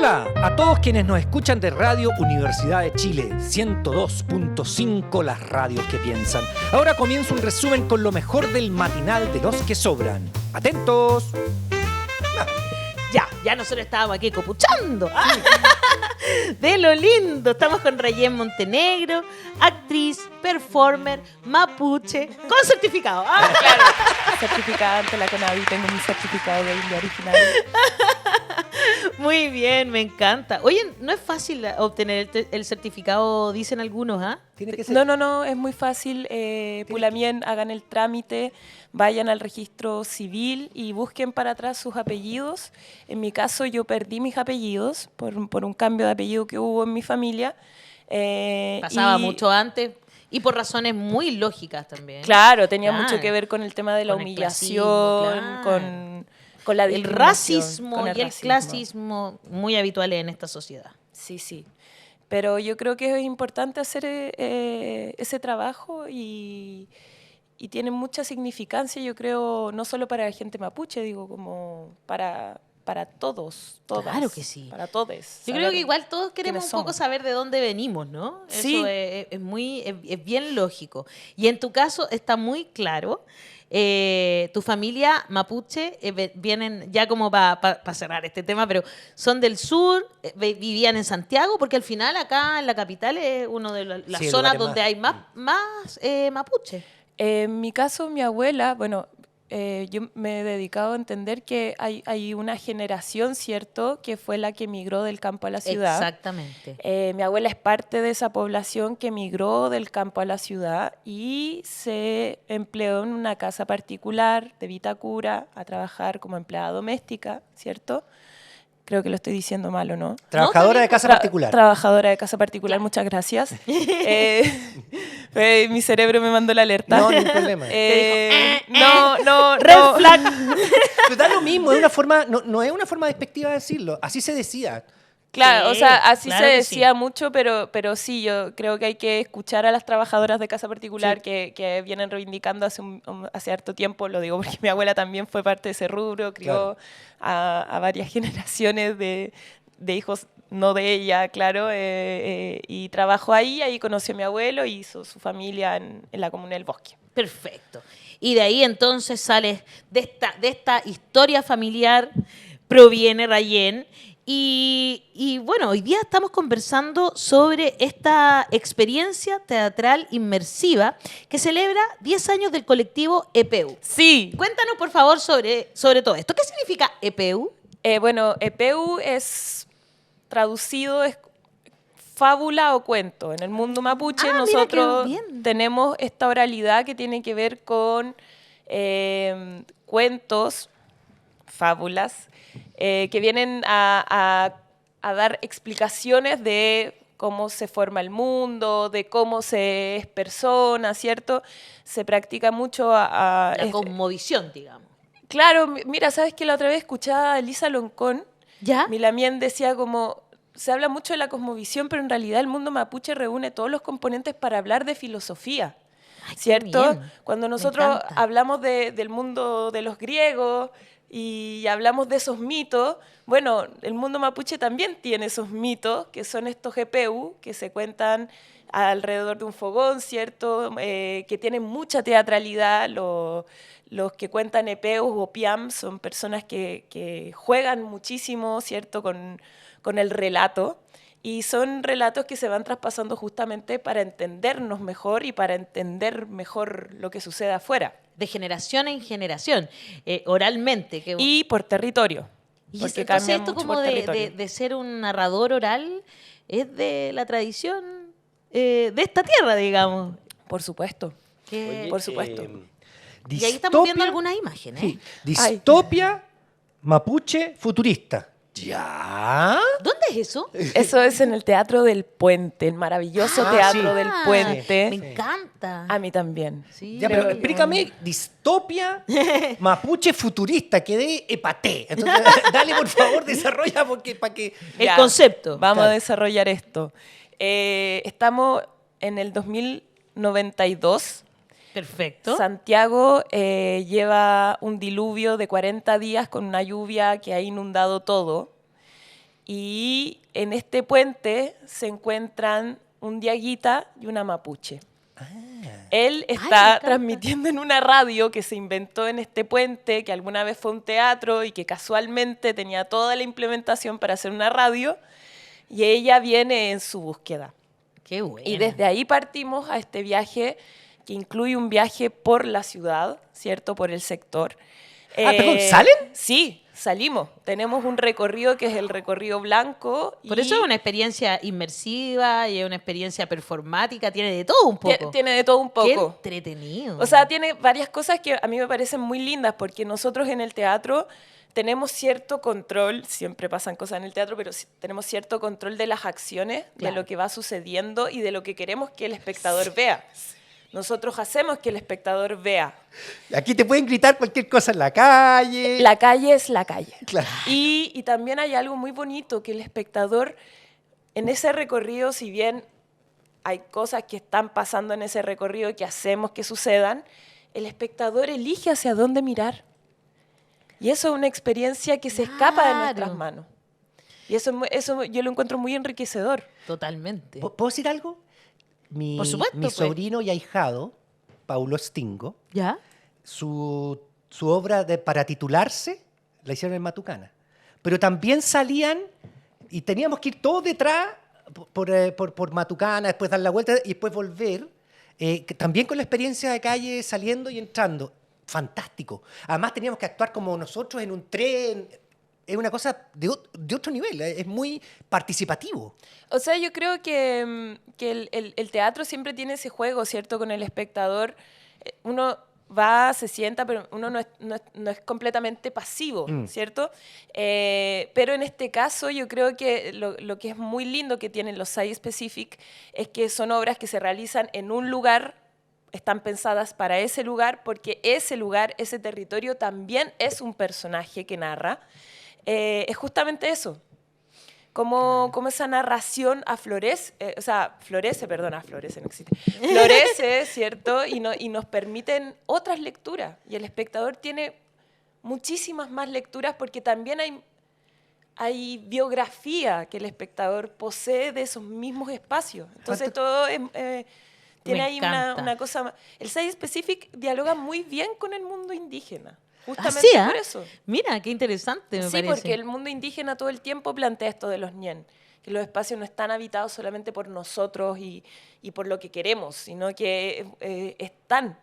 Hola a todos quienes nos escuchan de Radio Universidad de Chile, 102.5, las radios que piensan. Ahora comienza un resumen con lo mejor del matinal de los que sobran. ¡Atentos! Ya nosotros estábamos aquí copuchando. De lo lindo. Estamos con Rayén Montenegro, actriz, performer, mapuche, con certificado. Claro, certificada ante la CONAVI. Tengo mi certificado de India original. Muy bien, me encanta. Oye, no es fácil obtener el certificado, dicen algunos, ¿ah? Tiene que ser. No, es muy fácil. Pulamien, hagan el trámite, vayan al registro civil y busquen para atrás sus apellidos. En mi caso, yo perdí mis apellidos por un cambio de apellido que hubo en mi familia. Pasaba mucho antes y por razones muy lógicas también. Claro, tenía mucho que ver con el tema de la Con el humillación, clasismo, con la el discriminación, racismo con y el clasismo muy habituales en esta sociedad. Sí. Pero yo creo que es importante hacer ese trabajo y tiene mucha significancia, yo creo, no solo para la gente mapuche, digo, como para todos, todas. Claro que sí. Para todos. Yo creo que igual todos queremos un poco saber de dónde venimos, ¿no? Sí. Eso es bien lógico. Y en tu caso está muy claro. Tu familia mapuche vienen, ya como para cerrar este tema, pero son del sur, vivían en Santiago, porque al final acá en la capital es una de las zonas donde hay más mapuche. En mi caso, mi abuela, bueno, yo me he dedicado a entender que hay una generación, ¿cierto?, que fue la que migró del campo a la ciudad. Exactamente. Mi abuela es parte de esa población que migró del campo a la ciudad y se empleó en una casa particular de Vitacura a trabajar como empleada doméstica, ¿cierto? Creo que lo estoy diciendo mal, ¿o no? Trabajadora de casa particular. Trabajadora de casa particular, muchas gracias. Mi cerebro me mandó la alerta. No, ningún problema. No. Red flag. Pero da lo mismo, es una forma, no es una forma despectiva de decirlo, así se decía. Claro, Sí, o sea, así claro se que decía sí. mucho, pero sí, yo creo que hay que escuchar a las trabajadoras de casa particular que vienen reivindicando hace harto tiempo, lo digo porque mi abuela también fue parte de ese rubro, crió a varias generaciones de hijos, no de ella, claro, y trabajó ahí conoció a mi abuelo y hizo su familia en la comuna del Bosque. Perfecto. Y de ahí entonces sale de esta historia familiar, proviene Rayén. Y bueno, hoy día estamos conversando sobre esta experiencia teatral inmersiva que celebra 10 años del colectivo EPEU. Sí. Cuéntanos, por favor, sobre todo esto. ¿Qué significa EPEU? Bueno, EPEU es traducido, es fábula o cuento. En el mundo mapuche Mira nosotros qué bien. tenemos esta oralidad que tiene que ver con cuentos, fábulas, que vienen a dar explicaciones de cómo se forma el mundo, de cómo se es persona, ¿cierto? Se practica mucho La cosmovisión, digamos. Claro, mira, ¿sabes qué? La otra vez escuchaba a Elisa Loncón. ¿Ya? Milamien decía como, se habla mucho de la cosmovisión, pero en realidad el mundo mapuche reúne todos los componentes para hablar de filosofía, Ay, qué ¿cierto? bien. Cuando Me nosotros encanta. hablamos del mundo de los griegos y hablamos de esos mitos, bueno, el mundo mapuche también tiene esos mitos, que son estos EPEU, que se cuentan alrededor de un fogón, ¿cierto? Que tienen mucha teatralidad. Los que cuentan EPEUs o PIAM son personas que juegan muchísimo, ¿cierto?, con el relato. Y son relatos que se van traspasando justamente para entendernos mejor y para entender mejor lo que sucede afuera. De generación en generación, oralmente. Y por territorio. Y Porque entonces cambia esto mucho como por territorio. de ser un narrador oral es de la tradición de esta tierra, digamos. Por supuesto. Que- Por supuesto. y ahí estamos viendo algunas imágenes. Sí, distopia mapuche futurista. ¿Ya? ¿Dónde es eso? Eso es en el Teatro del Puente, el maravilloso Teatro sí. del Puente. Me encanta. A mí también. Sí, Ya, pero Creo que- explícame, distopia mapuche futurista, quedé epaté. Entonces, dale, por favor, desarrolla para que... El Ya, concepto. Vamos Claro. a desarrollar esto. Estamos en el 2092. Perfecto. Santiago lleva un diluvio de 40 días con una lluvia que ha inundado todo. Y en este puente se encuentran un diaguita y una mapuche. Él me está encanta. transmitiendo en una radio que se inventó en este puente, que alguna vez fue un teatro y que casualmente tenía toda la implementación para hacer una radio, y ella viene en su búsqueda. Qué bueno. Y desde ahí partimos a este viaje que incluye un viaje por la ciudad, ¿cierto? Por el sector. Perdón, ¿salen? Sí, salimos. Tenemos un recorrido que es el recorrido blanco. Por eso es una experiencia inmersiva y es una experiencia performática, tiene de todo un poco. Tiene de todo un Qué poco. entretenido. O sea, tiene varias cosas que a mí me parecen muy lindas, porque nosotros en el teatro tenemos cierto control, siempre pasan cosas en el teatro, pero tenemos cierto control de las acciones, de Claro. lo que va sucediendo y de lo que queremos que el espectador vea. Nosotros hacemos que el espectador vea. Aquí te pueden gritar cualquier cosa en la calle. La calle es la calle. Claro. Y también hay algo muy bonito, que el espectador en ese recorrido, si bien hay cosas que están pasando en ese recorrido que hacemos que sucedan, el espectador elige hacia dónde mirar. Y eso es una experiencia que se escapa de nuestras Claro. manos. Y eso yo lo encuentro muy enriquecedor. Totalmente. ¿Puedo decir algo? Por supuesto, Mi pues. sobrino y ahijado, Paulo Stingo, ¿Ya? su obra para titularse la hicieron en Matucana. Pero también salían y teníamos que ir todos detrás por Matucana, después dar la vuelta y después volver. También con la experiencia de calle saliendo y entrando. Fantástico. Además teníamos que actuar como nosotros en un tren. Es una cosa de otro nivel, es muy participativo. O sea, yo creo que el teatro siempre tiene ese juego, ¿cierto? Con el espectador. Uno va, se sienta, pero uno no es completamente pasivo, ¿cierto? Pero en este caso yo creo que lo que es muy lindo que tienen los Site Specific es que son obras que se realizan en un lugar, están pensadas para ese lugar, porque ese lugar, ese territorio también es un personaje que narra. Es justamente eso. Como esa narración florece, no existe. Florece, ¿cierto? Y nos permiten otras lecturas. Y el espectador tiene muchísimas más lecturas porque también hay biografía que el espectador posee de esos mismos espacios. Entonces todo tiene ahí una cosa... El Site Specific dialoga muy bien con el mundo indígena. Justamente ¿sí, por eso. Mira, qué interesante me Sí, parece. porque el mundo indígena todo el tiempo plantea esto de los ñen, que los espacios no están habitados solamente por nosotros y por lo que queremos, sino que están,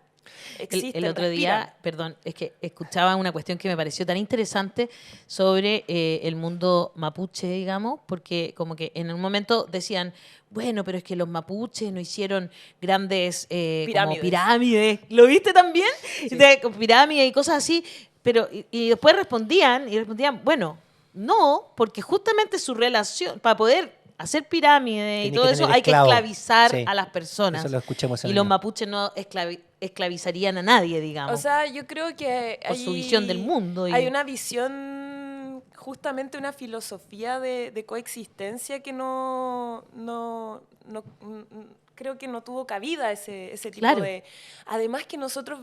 existen, el otro respiran. día, perdón, es que escuchaba una cuestión que me pareció tan interesante sobre el mundo mapuche, digamos, porque como que en un momento decían, bueno, pero es que los mapuches no hicieron grandes como pirámides. ¿Lo viste también? Sí. Con pirámides y cosas así. Pero, y después respondían, bueno, no, porque justamente su relación, para poder hacer pirámides y Tiene todo que eso, tener hay que esclavos. esclavizar Sí. a las personas. Eso lo escuchamos en Y el los libro. mapuches no esclavizarían a nadie, digamos. O sea, yo creo que Por su visión del mundo y- hay una visión, justamente una filosofía de coexistencia que no creo que no tuvo cabida ese tipo Claro. de... Además que nosotros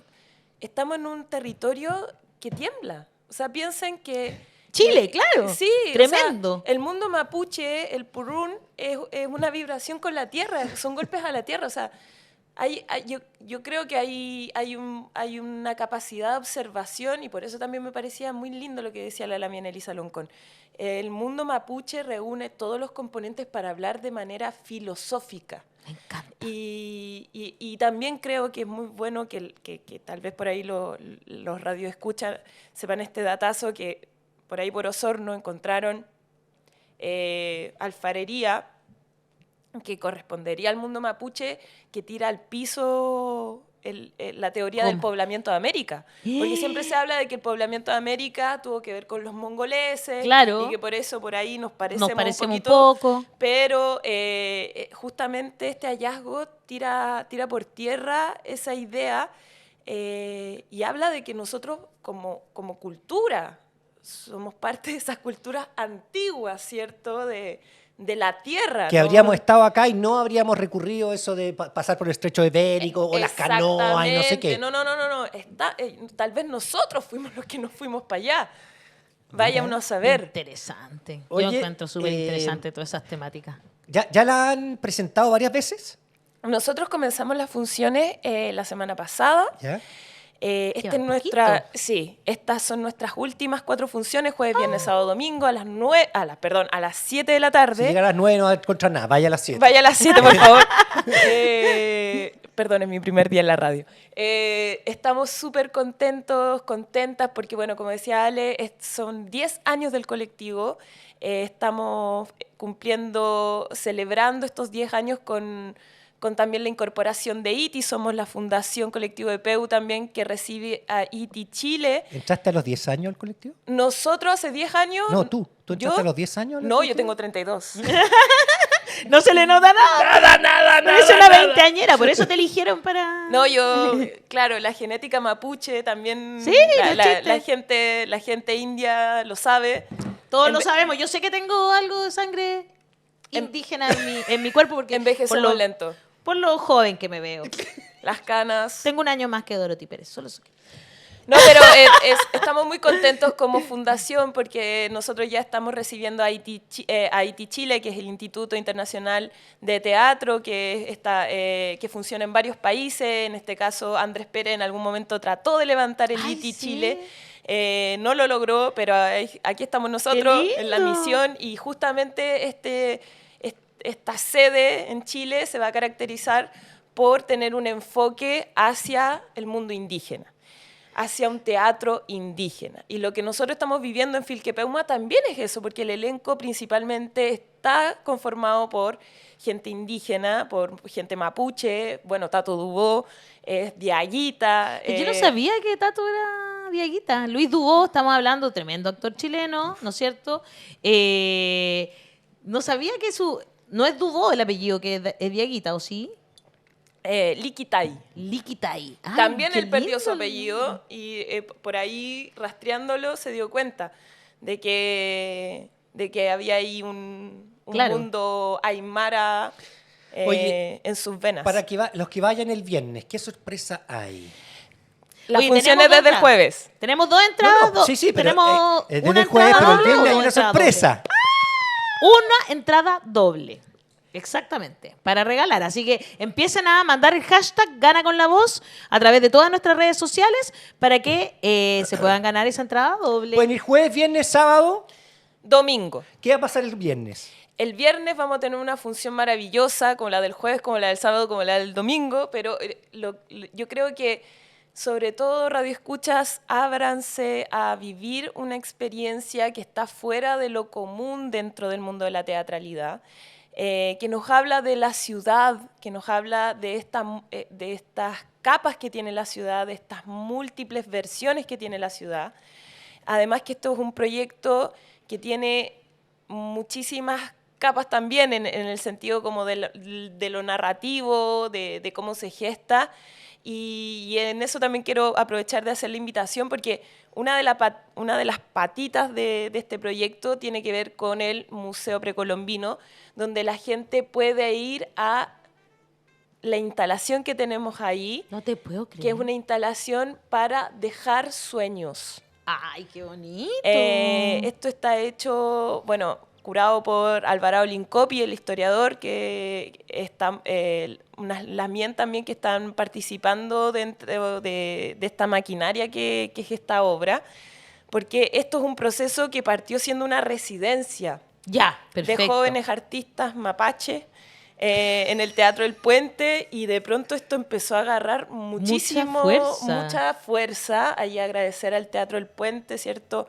estamos en un territorio que tiembla. O sea, piensen que... Chile, claro. Sí, Tremendo. O sea, el mundo mapuche, el purún, es una vibración con la tierra, son golpes a la tierra. O sea, yo creo que hay una capacidad de observación y por eso también me parecía muy lindo lo que decía la Lamia Elisa Loncón. El mundo mapuche reúne todos los componentes para hablar de manera filosófica. Me encanta. Y también creo que es muy bueno que tal vez por ahí los radioescuchas sepan este datazo que por ahí por Osorno encontraron alfarería que correspondería al mundo mapuche que tira al piso la teoría del poblamiento de América. Porque siempre se habla de que el poblamiento de América tuvo que ver con los mongoleses Claro. y que por eso por ahí nos Nos parecemos un poquito, poco. pero justamente este hallazgo tira por tierra esa idea y habla de que nosotros como cultura somos parte de esas culturas antiguas, ¿cierto? De la tierra. Que ¿no? habríamos estado acá y no habríamos recurrido a eso de pasar por el estrecho de Bérico o las canoas y no sé qué. No. Tal vez nosotros fuimos los que nos fuimos para allá. Vaya uno a saber. Interesante. Oye, Yo encuentro súper interesante todas esas temáticas. ¿Ya la han presentado varias veces? Nosotros comenzamos las funciones la semana pasada. ¿Ya? Esta es Quedan nuestra, sí, estas son nuestras últimas 4 funciones, jueves, viernes, sábado, domingo, a las 7 de la Si tarde. llega a las 9 no va a encontrar nada, vaya a las 7. Vaya a las 7, por favor. Perdón, es mi primer día en la radio. Estamos súper contentas, porque, bueno, como decía Ale, son 10 años del colectivo. Estamos celebrando estos 10 años con también la incorporación de ITI. Somos la Fundación Colectivo de PEU también, que recibe a ITI Chile. ¿Entraste a los 10 años al colectivo? Nosotros hace 10 años... No, tú entraste ¿Yo? a los 10 años. No, yo tengo 32. No se le nota nada. Pero es una veinteañera, por eso te eligieron para... No, claro, la genética mapuche también, Sí, no es chiste. la gente india lo sabe. Todos lo sabemos. Yo sé que tengo algo de sangre indígena en mi cuerpo porque Envejecemos lento. por lo joven que me veo. Las canas. Tengo un año más que Dorothy Pérez, solo sé. No, pero estamos muy contentos como fundación porque nosotros ya estamos recibiendo a ITI Chile, que es el Instituto Internacional de Teatro, que funciona en varios países. En este caso, Andrés Pérez en algún momento trató de levantar el ITI sí. Chile. No lo logró, pero aquí estamos nosotros en la misión, y justamente esta sede en Chile se va a caracterizar por tener un enfoque hacia el mundo indígena, hacia un teatro indígena. Y lo que nosotros estamos viviendo en Filquepeuma también es eso, porque el elenco principalmente está conformado por gente indígena, por gente mapuche. Bueno, Tato Dubó es diaguita. Yo no sabía que Tato era diaguita. Luis Dubó, estamos hablando, tremendo actor chileno, ¿no es cierto? No sabía que no es Dubó el apellido, que es diaguita, ¿o sí? Liquitay. Liquitay. Ay, También qué él perdió lindo su apellido y por ahí rastreándolo se dio cuenta de que había ahí un mundo aymara Oye, en sus venas. Para los que vayan el viernes, ¿qué sorpresa hay? Las Oye, funciones tenemos desde el dos jueves. Tenemos 2 entradas. No, sí, pero tenemos desde una el jueves, entrada pero el doble viernes o hay dos una entradas sorpresa. dobles. Una entrada doble. Exactamente, para regalar. Así que empiecen a mandar el hashtag Gana con la Voz a través de todas nuestras redes sociales para que se puedan ganar esa entrada doble. Pueden ir jueves, viernes, sábado. Domingo. ¿Qué va a pasar el viernes? El viernes vamos a tener una función maravillosa, como la del jueves, como la del sábado, como la del domingo, pero yo creo que, sobre todo, radioescuchas, ábranse a vivir una experiencia que está fuera de lo común dentro del mundo de la teatralidad, que nos habla de la ciudad, que nos habla de estas capas que tiene la ciudad, de estas múltiples versiones que tiene la ciudad. Además que esto es un proyecto que tiene muchísimas capas también en el sentido como de lo narrativo, de cómo se gesta, y en eso también quiero aprovechar de hacer la invitación porque una de las patitas de este proyecto tiene que ver con el Museo Precolombino, donde la gente puede ir a la instalación que tenemos ahí. No te puedo creer. Que es una instalación para dejar sueños. ¡Ay, qué bonito! Esto está hecho, bueno, curado por Alvarado Lincopi, el historiador, que están, unas lamien también que están participando dentro de esta maquinaria que es esta obra, porque esto es un proceso que partió siendo una residencia Ya, perfecto. de jóvenes artistas mapache en el Teatro del Puente, y de pronto esto empezó a agarrar mucha fuerza. Ahí agradecer al Teatro del Puente, ¿cierto?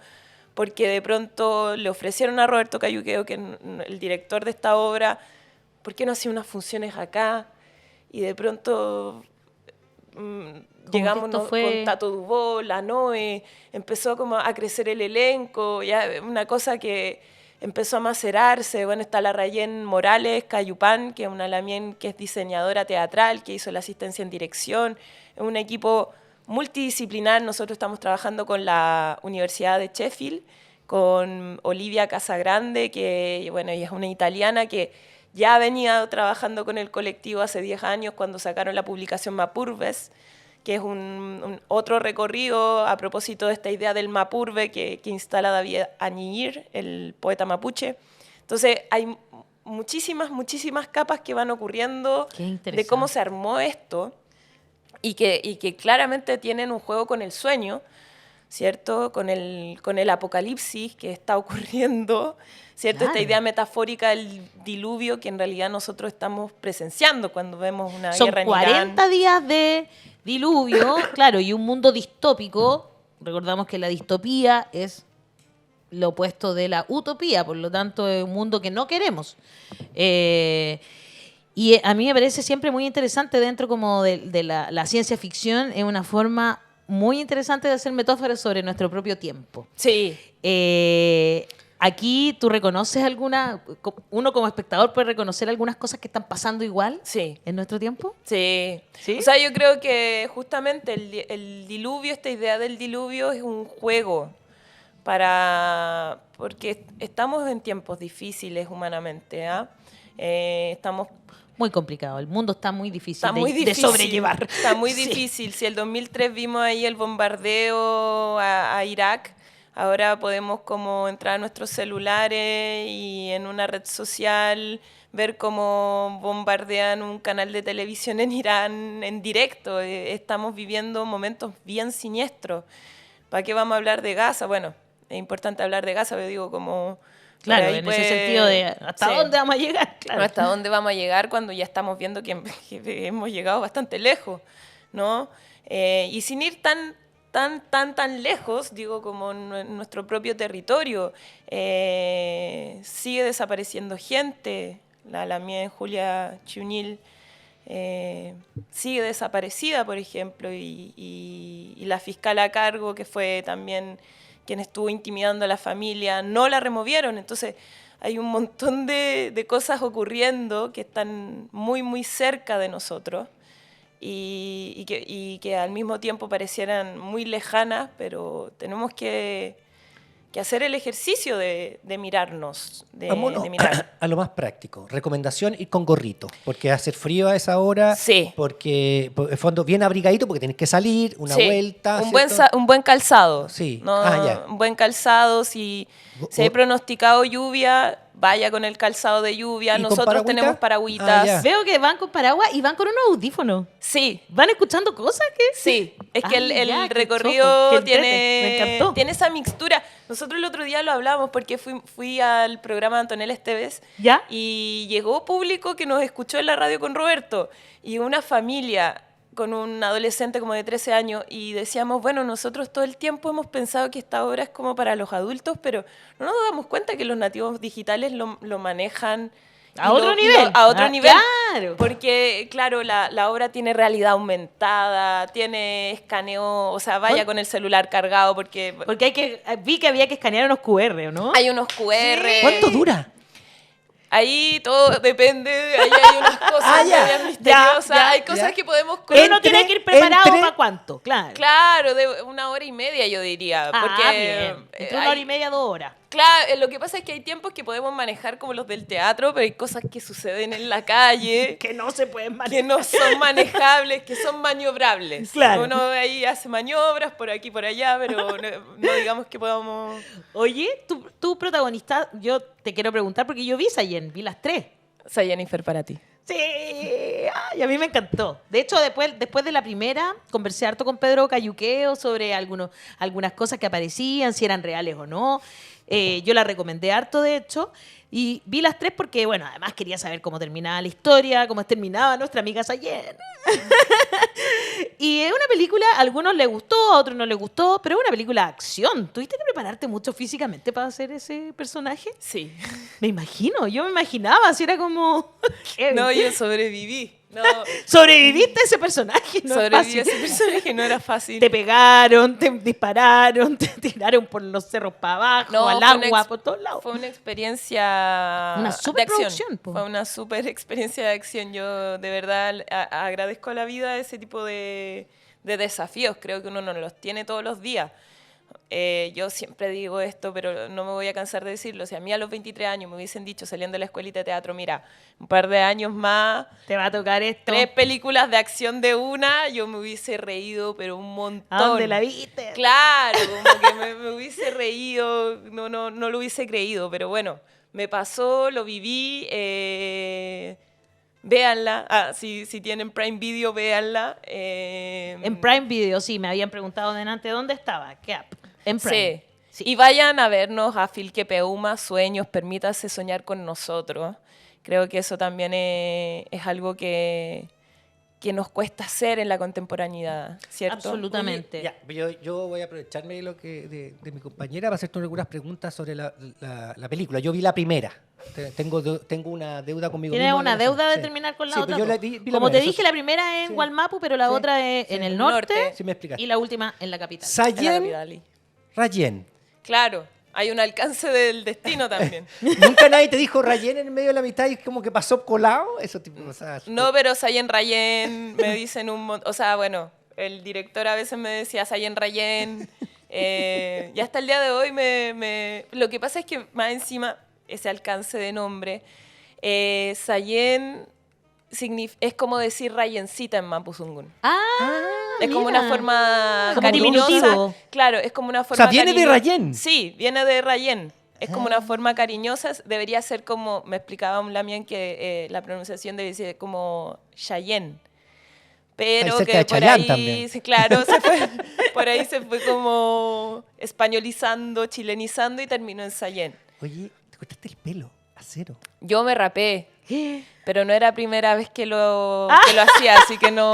Porque de pronto le ofrecieron a Roberto Cayuqueo, que es el director de esta obra, ¿por qué no hacía unas funciones acá? Y de pronto llegamos con Tato Dubó, la Noe, empezó como a crecer el elenco, ya una cosa que empezó a macerarse. Bueno, está la Rayén Morales Cayupán, que es una lamien que es diseñadora teatral, que hizo la asistencia en dirección. Es un equipo multidisciplinar. Nosotros estamos trabajando con la Universidad de Sheffield, con Olivia Casagrande, que bueno, ella es una italiana que ya venía trabajando con el colectivo hace 10 años cuando sacaron la publicación Mapurves, que es un otro recorrido a propósito de esta idea del Mapurbe que instala David Añir, el poeta mapuche. Entonces hay muchísimas capas que van ocurriendo de cómo se armó esto y que claramente tienen un juego con el sueño, ¿cierto? Con el apocalipsis que está ocurriendo, ¿cierto? Claro. Esta idea metafórica del diluvio que en realidad nosotros estamos presenciando cuando vemos una guerra en Irán. Son 40 días de diluvio, claro, y un mundo distópico. Recordamos que la distopía es lo opuesto de la utopía, por lo tanto es un mundo que no queremos. Y a mí me parece siempre muy interesante dentro como de la ciencia ficción, es una forma muy interesante de hacer metáforas sobre nuestro propio tiempo. Sí. Aquí tú reconoces uno como espectador puede reconocer algunas cosas que están pasando igual en nuestro tiempo. Sí. O sea, yo creo que justamente el diluvio, esta idea del diluvio es un juego porque estamos en tiempos difíciles humanamente, estamos muy complicado, el mundo está muy difícil, de sobrellevar. Está muy difícil. Si el 2003 vimos ahí el bombardeo a Irak, ahora podemos como entrar a nuestros celulares y en una red social ver cómo bombardean un canal de televisión en Irán en directo. Estamos viviendo momentos bien siniestros. ¿Para qué vamos a hablar de Gaza? Bueno, es importante hablar de Gaza, pero digo como... Claro, en ese sentido de ¿hasta dónde vamos a llegar? Claro. ¿Hasta dónde vamos a llegar cuando ya estamos viendo que hemos llegado bastante lejos, ¿no? Y sin ir tan lejos, digo, como en nuestro propio territorio, sigue desapareciendo gente. La mía, Julia Chunil, sigue desaparecida, por ejemplo, y la fiscal a cargo, que fue también quien estuvo intimidando a la familia, no la removieron. Entonces hay un montón de cosas ocurriendo que están muy cerca de nosotros y que al mismo tiempo parecieran muy lejanas, pero tenemos que hacer el ejercicio de mirarnos, de mirar. A lo más práctico. Recomendación, ir con gorrito, porque hace frío a esa hora, porque en el fondo bien abrigadito, porque tenés que salir, una vuelta. Un buen calzado. Sí. ¿No? Un buen calzado, si hay pronosticado lluvia, vaya con el calzado de lluvia. Nosotros tenemos paragüitas. Veo que van con paraguas y van con unos audífonos. Sí. ¿Van escuchando cosas? Sí. Es que el recorrido tiene esa mixtura. Nosotros el otro día lo hablamos porque fui al programa de Antonella Esteves y llegó público que nos escuchó en la radio con Roberto y una familia con un adolescente como de 13 años y decíamos, bueno, nosotros todo el tiempo hemos pensado que esta obra es como para los adultos, pero no nos damos cuenta que los nativos digitales lo manejan a otro nivel. A otro nivel. Claro. Porque, claro, la obra tiene realidad aumentada, tiene escaneo, o sea, vaya con el celular cargado porque vi que había que escanear unos QR, ¿o no? Hay unos QR. Sí. ¿Cuánto dura? Ahí todo depende, ahí hay unas cosas medias misteriosas, hay cosas que podemos... Pero uno tiene que ir preparado para cuánto, claro. Claro, de 1 hora y media yo diría. Porque bien. Entre 1 hora y media, 2 horas. Claro, lo que pasa es que hay tiempos que podemos manejar como los del teatro, pero hay cosas que suceden en la calle... que no se pueden manejar. Que no son manejables, que son maniobrables. Claro. Uno ahí hace maniobras por aquí, por allá, pero no digamos que podamos... Oye, tu protagonista, yo te quiero preguntar, porque yo vi Sayen, vi las 3. Soy Jennifer para ti. Sí, ay, a mí me encantó. De hecho, después de la primera, conversé harto con Pedro Cayuqueo sobre algunas cosas que aparecían, si eran reales o no. Yo la recomendé harto, de hecho, y vi las 3 porque, bueno, además quería saber cómo terminaba la historia, cómo terminaba nuestra amiga Sayen. Y es una película, a algunos les gustó, a otros no les gustó, pero es una película de acción. ¿Tuviste que prepararte mucho físicamente para hacer ese personaje? Sí. Yo me imaginaba, así era como... No, yo sobreviví. No. Sobreviviste a ese personaje, no sobreviví a ese personaje, no era fácil. Te pegaron, te dispararon, te tiraron por los cerros para abajo, al agua, por todos lados. Fue una experiencia una super de acción. Producción, fue una super experiencia de acción. Yo de verdad agradezco a la vida ese tipo de desafíos. Creo que uno no los tiene todos los días. Yo siempre digo esto, pero no me voy a cansar de decirlo. Si a mí a los 23 años me hubiesen dicho, saliendo de la escuelita de teatro, mira, un par de años más, Te va a tocar esto. 3 películas de acción de una, yo me hubiese reído, pero un montón. ¿A dónde la viste? Claro, como que me hubiese reído, no lo hubiese creído, pero bueno, me pasó, lo viví, véanla, si tienen Prime Video, véanla. En Prime Video, sí, me habían preguntado delante dónde estaba. ¿Qué app? En Prime. Sí. Y vayan a vernos a Filque Peuma, Sueños, permítase soñar con nosotros. Creo que eso también es algo que nos cuesta hacer en la contemporaneidad, ¿cierto? Absolutamente. Oye, ya, yo voy a aprovecharme de mi compañera para hacerte algunas preguntas sobre la película. Yo vi la primera. Tengo una deuda conmigo Tienes mismo. una deuda de Sí. terminar con la Sí, otra. pero yo po. vi la Como te primera, dije, eso la primera es en sí. Gualmapu, pero la Sí. otra es en el norte. norte. Sí, me explicaste. Y la última en la capital. En la Sayen capital. Rayen. Claro, hay un alcance del destino también. ¿Nunca nadie te dijo Rayen en medio de la mitad y como que pasó colado? Eso tipo de cosas. No, pero Sayen Rayen me dicen un montón. O sea, bueno, el director a veces me decía Sayen Rayen. Y hasta el día de hoy lo que pasa es que más encima, ese alcance de nombre, Sayen es como decir Rayencita en Mapuzungún. Es como mira. una forma Como cariñosa. diminutivo. Claro, es como una O forma sea, viene de Rayen. Sí, viene de Rayen. Es como una forma cariñosa. Debería ser como, me explicaba un Lamien que la pronunciación debe ser como Chayén. Pero Ahí cerca que de por Chayán ahí, también. sí, claro, por ahí se fue como españolizando, chilenizando y terminó en Sayén. Oye, te cortaste el pelo a cero. Yo me rapé, pero no era primera vez que lo hacía, así que no...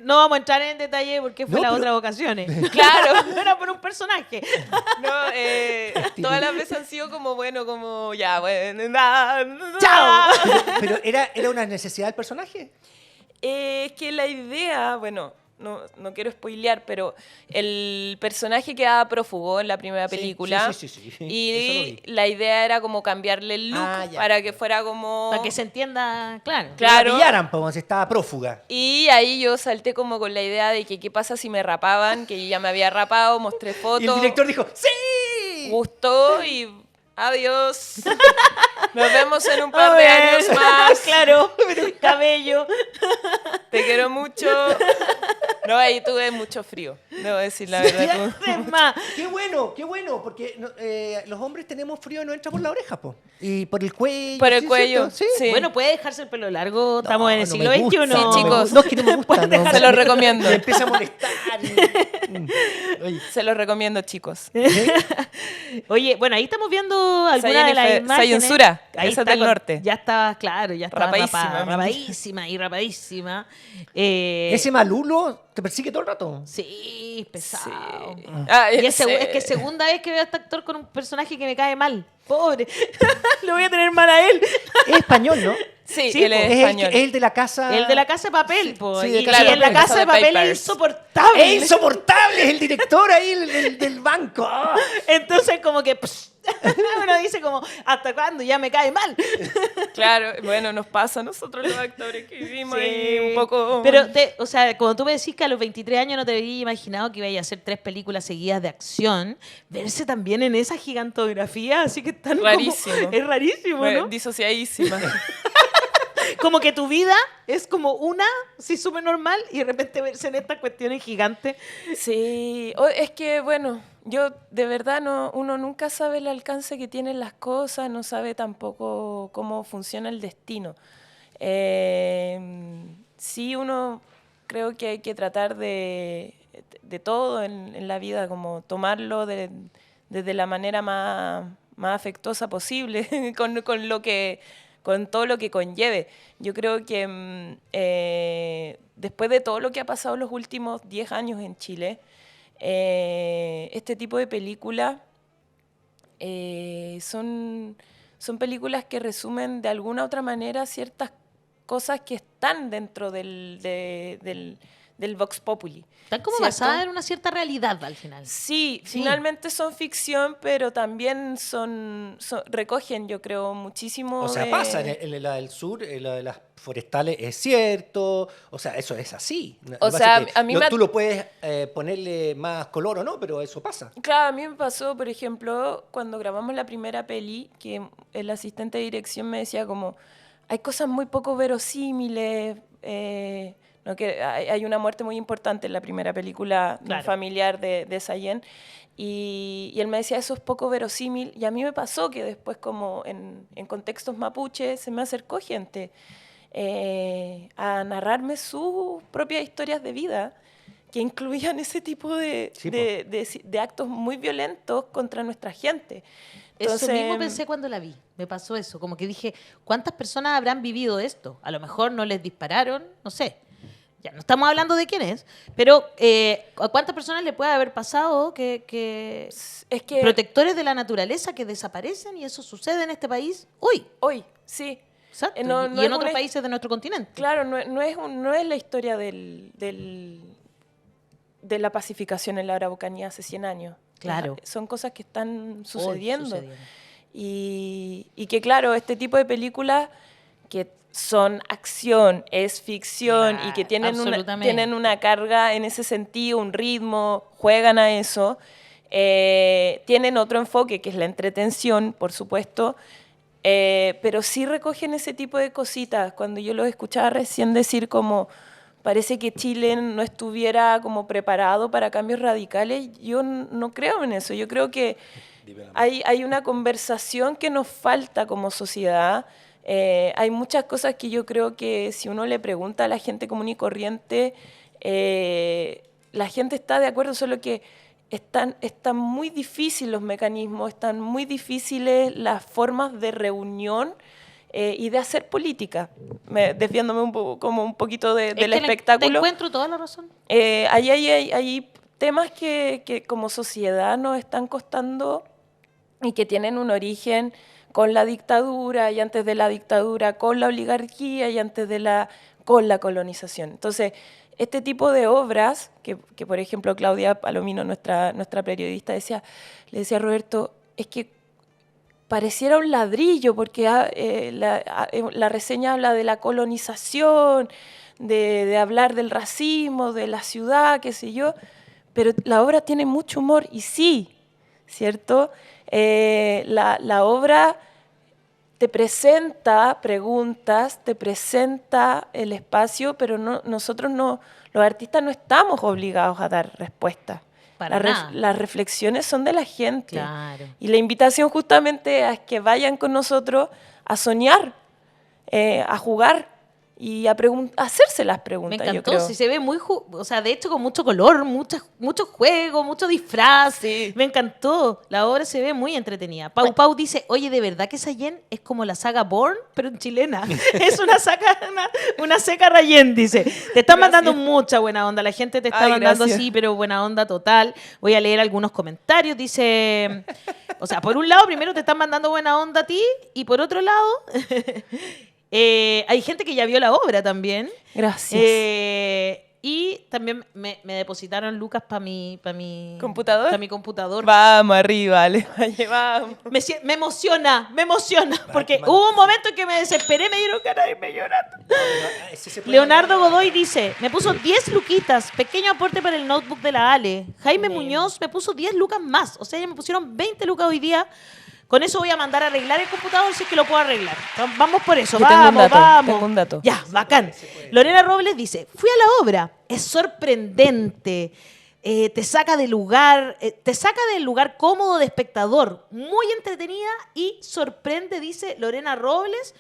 No vamos a entrar en detalle porque fue No, las pero- otras ocasiones. Claro, No era por un personaje. no, todas las veces han sido como, bueno, como, ya, bueno, ¡Chao! Pero ¿era una necesidad del personaje? Es que la idea, bueno, no quiero spoilear, pero el personaje quedaba prófugo en la primera Sí, película. sí. Eso lo Y vi. la idea era como cambiarle el look Ah, ya. para que fuera como... Para que se entienda, claro. Claro. La pillaran, pues, si estaba prófuga. Y ahí yo salté como con la idea de que qué pasa si me rapaban, que yo ya me había rapado, mostré fotos. Y el director dijo, ¡sí! Gustó y adiós. Nos vemos en un par de años más. Claro, cabello. Te quiero mucho. No, ahí tuve mucho frío, debo decir la verdad. Es más, Qué bueno, porque los hombres tenemos frío y no entra por la oreja, po. Y por el cuello. Por el ¿sí, cuello, cierto? Sí. sí. bueno, puede dejarse el pelo largo. Estamos en el No siglo me gusta, XXI. Sí, chicos. No, es que no me gusta. Puedes dejar- Se los recomiendo. Me empieza a molestar. Oye, Se los recomiendo, chicos. Oye, bueno, ahí estamos viendo algunas de las Sayenife- imágenes. Sayensura, Ahí esa es está del norte. Ya estaba, claro, ya estaba Rapadísima. rapadísima y rapadísima. ese malulo te persigue todo el rato. Sí, pesado. Sí. Ah, Y es, sí. es que segunda vez que veo a este actor con un personaje que me cae mal. Pobre. Lo voy a tener mal a él. Es español, ¿no? Sí, Sí, él es Es el, español. es el de la casa. El de la casa de papel, po. Sí, de y, Casa y de en la Papel. casa de papel es Papers. insoportable. ¡Es insoportable! Es el director ahí del banco. ¡Ah! Entonces, como que uno dice como, ¿hasta cuándo? Ya me cae mal. Claro, bueno, nos pasa a nosotros los actores que vivimos ahí un poco... Pero, o sea, cuando tú me decís que a los 23 años no te había imaginado que iba a hacer 3 películas seguidas de acción, verse también en esa gigantografía, así que tan Rarísimo. es rarísimo, Bueno, ¿no? disociadísima. Como que tu vida es como una, sí, súper normal, y de repente verse en estas cuestiones gigantes. Sí, es que bueno, yo de verdad uno nunca sabe el alcance que tienen las cosas, no sabe tampoco cómo funciona el destino. Sí, uno creo que hay que tratar de todo en la vida, como tomarlo desde la manera más afectuosa posible, con todo lo que conlleve. Yo creo que después de todo lo que ha pasado los últimos 10 años en Chile, este tipo de películas son películas que resumen de alguna u otra manera ciertas cosas que están dentro de del Vox Populi. Están como ¿cierto? basadas en una cierta realidad al final. Sí, Sí. finalmente son ficción, pero también recogen, yo creo, muchísimo O sea, de... pasa, en la del sur, en la de las forestales es cierto, o sea, eso es así. Lo O que sea, pasa es que a mí me... tú lo puedes ponerle más color o no, pero eso pasa. Claro, a mí me pasó, por ejemplo, cuando grabamos la primera peli, que el asistente de dirección me decía como, hay cosas muy poco verosímiles, no, que hay una muerte muy importante en la primera película de un Claro. familiar de Sayen, y él me decía, eso es poco verosímil, y a mí me pasó que después como en contextos mapuche se me acercó gente a narrarme sus propias historias de vida, que incluían ese tipo Sí, de actos muy violentos contra nuestra gente. Eso mismo Entonces, pensé cuando la vi. Me pasó eso. Como que dije, ¿cuántas personas habrán vivido esto? A lo mejor no les dispararon, no sé. Ya no estamos hablando de quién es, pero ¿a cuántas personas le puede haber pasado que es que protectores de la naturaleza que desaparecen y eso sucede en este país hoy? hoy, sí. Exacto. No- y no en es otros una- países de nuestro continente. Claro, no es la historia de la pacificación en la Araucanía hace 100 años. Claro. Son cosas que están Hoy sucediendo. Y que claro, este tipo de películas que son acción, es ficción y que Absolutamente. tienen una carga en ese sentido, un ritmo, juegan a eso, tienen otro enfoque que es la entretención, por supuesto, pero sí recogen ese tipo de cositas. Cuando yo los escuchaba recién decir como parece que Chile no estuviera como preparado para cambios radicales, yo no creo en eso. Yo creo que hay una conversación que nos falta como sociedad. Hay muchas cosas que yo creo que si uno le pregunta a la gente común y corriente, la gente está de acuerdo, solo que están muy difíciles los mecanismos, están muy difíciles las formas de reunión y de hacer política. Desviándome como un poquito del Es que espectáculo. Te encuentro toda la razón. Hay temas que como sociedad nos están costando y que tienen un origen con la dictadura y antes de la dictadura con la oligarquía y antes de con la colonización. Entonces, este tipo de obras, que por ejemplo Claudia Palomino, nuestra periodista, le decía a Roberto, es que pareciera un ladrillo, porque la reseña habla de la colonización, de hablar del racismo, de la ciudad, qué sé yo, pero la obra tiene mucho humor y sí, ¿cierto? La obra te presenta preguntas, te presenta el espacio, pero nosotros los artistas no estamos obligados a dar respuestas. Para nada. Las reflexiones son de la gente. Claro. Y la invitación justamente es que vayan con nosotros a soñar, a jugar y a hacerse las Me preguntas, yo encantó, creo. sí se ve muy, o sea, de hecho con mucho color, mucho juego, mucho disfraz. Sí. Me encantó, la obra se ve muy entretenida. Pau dice, oye, ¿de verdad que Sayen es como la saga Born, pero en chilena? Es una seca Rayen, dice. Te están mandando mucha buena onda, la gente te está Ay, mandando gracias. así, pero buena onda total. Voy a leer algunos comentarios, dice... O sea, por un lado, primero te están mandando buena onda a ti, y por otro lado... hay gente que ya vio la obra también. Gracias. Y también me depositaron lucas para mi ¿Computador? Para mi computador. Vamos arriba, Ale, vamos. Me emociona, porque hubo un momento en que me desesperé, me dieron ganas de irme llorando. Leonardo Godoy dice, me puso 10 luquitas, pequeño aporte para el notebook de la Ale. Jaime Bien. Muñoz me puso 10 lucas más, o sea, ya me pusieron 20 lucas hoy día. Con eso voy a mandar a arreglar el computador si es que lo puedo arreglar. Vamos por eso, Yo tengo un dato, vamos. tengo un dato. Ya, bacán. Lorena Robles dice, fui a la obra, es sorprendente, te saca del lugar cómodo de espectador, muy entretenida y sorprende, dice Lorena Robles.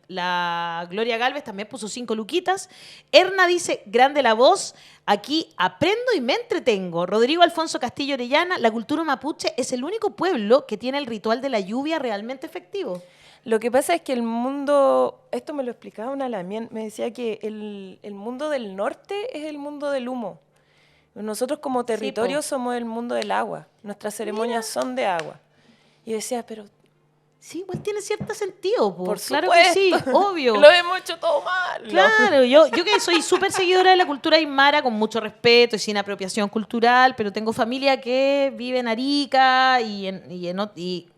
La Gloria Galvez también puso 5 luquitas. Erna dice, grande la voz, aquí aprendo y me entretengo. Rodrigo Alfonso Castillo Orellana, la cultura mapuche es el único pueblo que tiene el ritual de la lluvia realmente efectivo. Lo que pasa es que el mundo, esto me lo explicaba una lamien, me decía que el mundo del norte es el mundo del humo. Nosotros como territorio somos el mundo del agua. Nuestras ceremonias son de agua. Y yo decía, pero Sí, igual tiene cierto sentido, po. Por Claro que sí, supuesto. obvio. Lo hemos hecho todo mal. Claro, yo que soy súper seguidora de la cultura aymara, con mucho respeto y sin apropiación cultural, pero tengo familia que vive en Arica y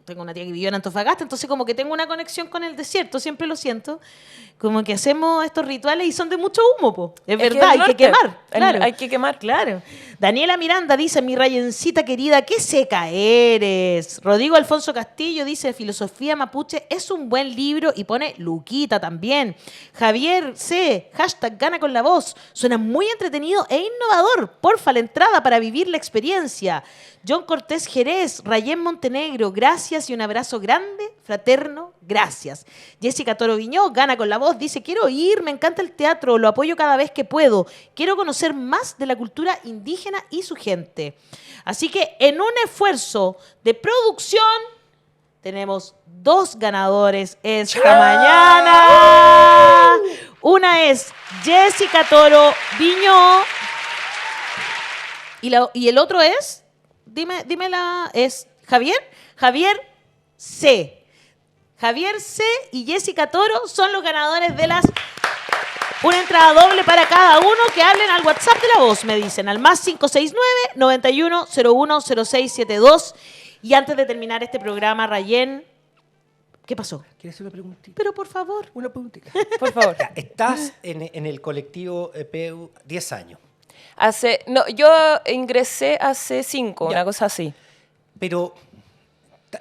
tengo una tía que vivió en Antofagasta, entonces como que tengo una conexión con el desierto, siempre lo siento, como que hacemos estos rituales y son de mucho humo, po. Es que verdad, el hay que norte, quemar, claro. hay que quemar. Claro. Daniela Miranda dice, mi Rayencita querida, qué seca eres. Rodrigo Alfonso Castillo dice, Filosofía Mapuche es un buen libro y pone Luquita también. Javier C, hashtag gana con la voz. Suena muy entretenido e innovador. Porfa, la entrada para vivir la experiencia. John Cortés Jerez, Rayén Montenegro, gracias y un abrazo grande, fraterno, gracias. Jessica Toro Viñó, gana con la voz, dice, quiero ir, me encanta el teatro, lo apoyo cada vez que puedo. Quiero conocer más de la cultura indígena y su gente. Así que en un esfuerzo de producción, tenemos 2 ganadores esta mañana. Una es Jessica Toro Viñó y el otro es... es Javier C. Javier C. y Jessica Toro son los ganadores de una entrada doble para cada uno, que hablen al WhatsApp de la voz, me dicen, al más 569-9101-0672. Y antes de terminar este programa, Rayén, ¿qué pasó? ¿Quieres hacer una preguntita? Pero por favor. Una preguntita. Por favor. Ya, estás en el colectivo PEU 10 años, Yo ingresé hace 5, Ya. una cosa así. pero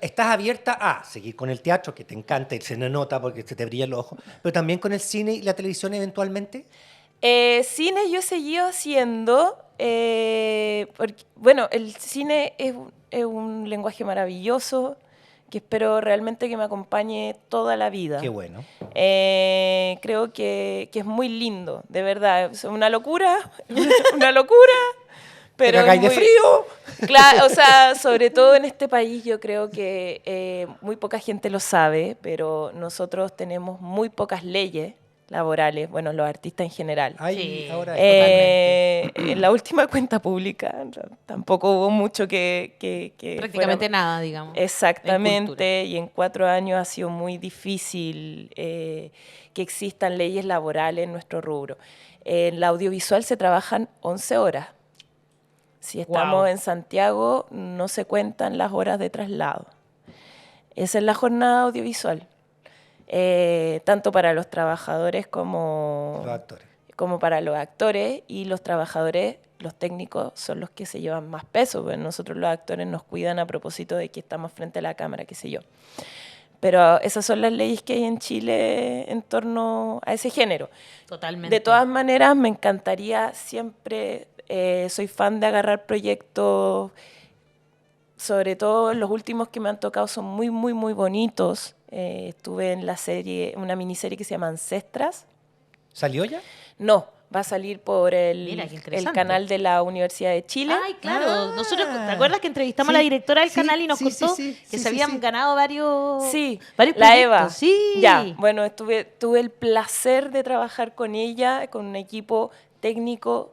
estás abierta a seguir con el teatro, que te encanta y se nota porque se te brillan los ojos, pero también con el cine y la televisión eventualmente. Cine yo he seguido haciendo, porque, bueno, el cine es un lenguaje maravilloso que espero realmente que me acompañe toda la vida. Qué bueno. Creo que es muy lindo, de verdad. Es una locura, una locura. Pero ¿Te cagáis de frío? Claro, o sea, sobre todo en este país yo creo que muy poca gente lo sabe, pero nosotros tenemos muy pocas leyes laborales, bueno, los artistas en general. Ay, Sí. ahora En la última cuenta pública tampoco hubo mucho que Prácticamente fuera- nada, digamos. en Exactamente, y en 4 años ha sido muy difícil que existan leyes laborales en nuestro rubro. En la audiovisual se trabajan 11 horas. Si estamos Wow. en Santiago, no se cuentan las horas de traslado. Esa es la jornada audiovisual, tanto para los trabajadores los actores. como para los actores, y los trabajadores, los técnicos, son los que se llevan más peso, porque nosotros los actores nos cuidan a propósito de que estamos frente a la cámara, qué sé yo. Pero esas son las leyes que hay en Chile en torno a ese género. Totalmente. De todas maneras, me encantaría siempre, soy fan de agarrar proyectos, sobre todo los últimos que me han tocado son muy, muy, muy bonitos. Estuve en la serie, una miniserie que se llama Ancestras. ¿Salió ya? No, va a salir por Mira, qué el interesante. canal de la Universidad de Chile. Ay, claro. Ah. Nosotros, ¿te acuerdas que entrevistamos Sí, a la directora del sí, canal y nos sí, contó sí, que sí, se habían sí. ganado varios Sí, proyectos? la Eva. Sí. Ya, bueno, tuve el placer de trabajar con ella, con un equipo técnico